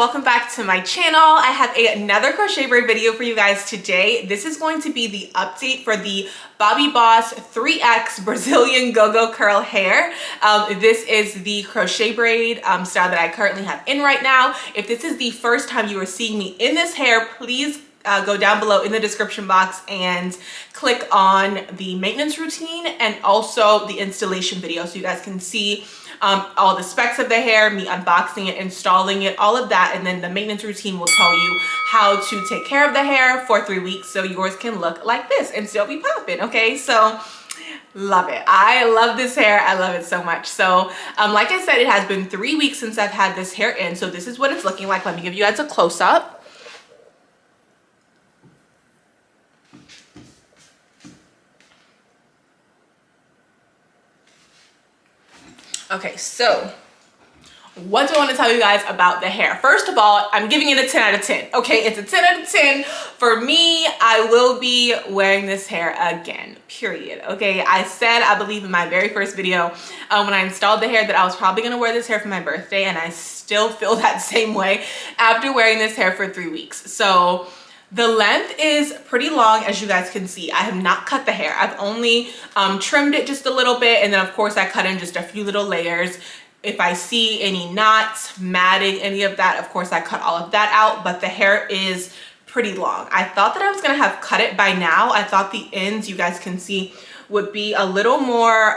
welcome back to my channel. I have another crochet braid video for you guys today. This is going to be the update for the Bobbi Boss 3X Brazilian Go-Go curl hair. This is the crochet braid style that I currently have in right now. If this is the first time you are seeing me in this hair, please go down below in the description box and click on the maintenance routine and also the installation video so you guys can see all the specs of the hair, me unboxing it, installing it, all of that. And then the maintenance routine will tell you how to take care of the hair for 3 weeks so yours can look like this and still be popping. Okay, so love it. I love this hair. I love it so much. So like I said, it has been 3 weeks since I've had this hair in. So this is what it's looking like. Let me give you guys a close-up. Okay, so what do I want to tell you guys about the hair? First of all, I'm giving it a 10 out of 10. Okay, it's a 10 out of 10. For me, I will be wearing this hair again, period. Okay, I said, I believe in my very first video when I installed the hair that I was probably going to wear this hair for my birthday, and I still feel that same way after wearing this hair for 3 weeks. So the length is pretty long, as you guys can see. I have not cut the hair. I've only trimmed it just a little bit, and then of course I cut in just a few little layers. If I see any knots, matting, any of that, of course I cut all of that out, but the hair is pretty long. I thought that I was gonna have cut it by now. I thought the ends, you guys can see, would be a little more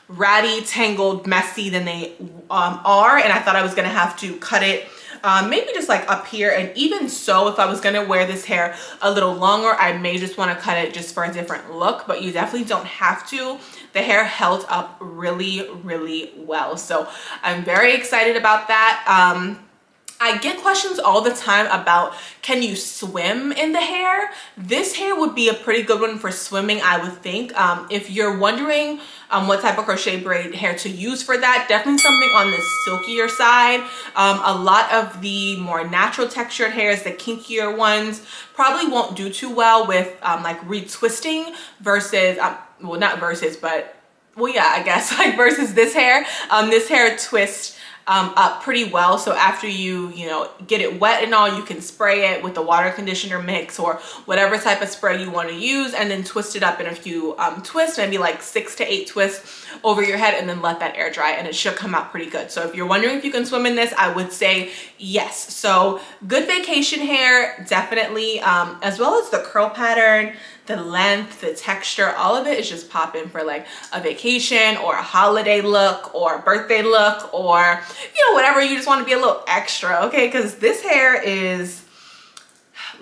ratty, tangled, messy than they are, and I thought I was gonna have to cut it maybe just like up here. And even so, if I was gonna wear this hair a little longer, I may just want to cut it just for a different look, but you definitely don't have to. The hair held up really, really well, so I'm very excited about that. I get questions all the time about, can you swim in the hair? This hair would be a pretty good one for swimming, I would think. If you're wondering what type of crochet braid hair to use for that, definitely something on the silkier side. A lot of the more natural textured hairs, the kinkier ones, probably won't do too well with like retwisting versus, well, not versus, but well, yeah, I guess like versus this hair. This hair twists up pretty well, so after you get it wet and all, you can spray it with the water conditioner mix or whatever type of spray you want to use, and then twist it up in a few twists, maybe like 6 to 8 twists over your head, and then let that air dry, and it should come out pretty good. So if you're wondering if you can swim in this, I would say yes. So good vacation hair, definitely, as well as the curl pattern, the length, the texture, all of it is just popping for like a vacation or a holiday look or a birthday look, or whatever, you just want to be a little extra, okay? Because this hair is,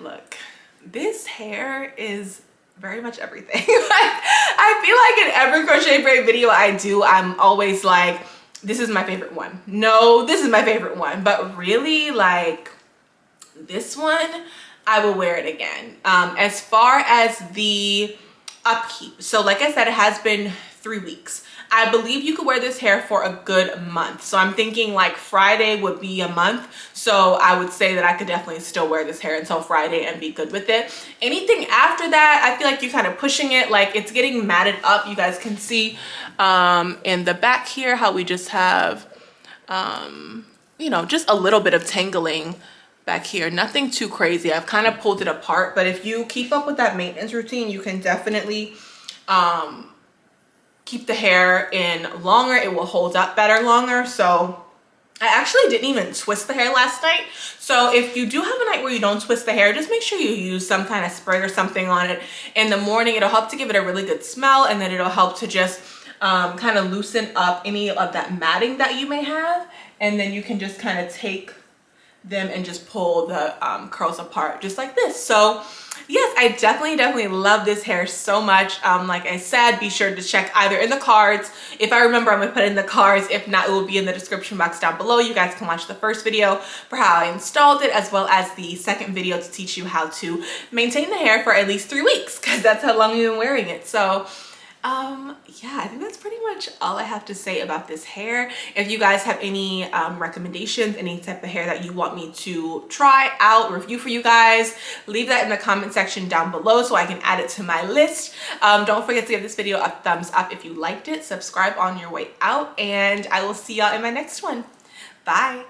look, this hair is very much everything. I feel like in every crochet braid video I do, I'm always like, this is my favorite one. No, this is my favorite one. But really, like, this one, I will wear it again. As far as the upkeep, so like I said, it has been 3 weeks. I believe you could wear this hair for a good month. So I'm thinking like Friday would be a month. So I would say that I could definitely still wear this hair until Friday and be good with it. Anything after that, I feel like you're kind of pushing it, like it's getting matted up. You guys can see in the back here how we just have, just a little bit of tangling back here. Nothing too crazy. I've kind of pulled it apart, but if you keep up with that maintenance routine, you can definitely keep the hair in longer. It will hold up better longer. So I actually didn't even twist the hair last night. So if you do have a night where you don't twist the hair, just make sure you use some kind of spray or something on it in the morning. It'll help to give it a really good smell, and then it'll help to just kind of loosen up any of that matting that you may have. And then you can just kind of take them and just pull the curls apart just like this. So yes, I definitely love this hair so much. Like I said, be sure to check either in the cards. If I remember, I'm gonna put it in the cards. If not, it will be in the description box down below. You guys can watch the first video for how I installed it, as well as the second video to teach you how to maintain the hair for at least 3 weeks, because that's how long you've been wearing it. So yeah, I think that's pretty much all I have to say about this hair. If you guys have any recommendations, any type of hair that you want me to try out, review for you guys, leave that in the comment section down below so I can add it to my list. Don't forget to give this video a thumbs up if you liked it, subscribe on your way out, and I will see y'all in my next one. Bye.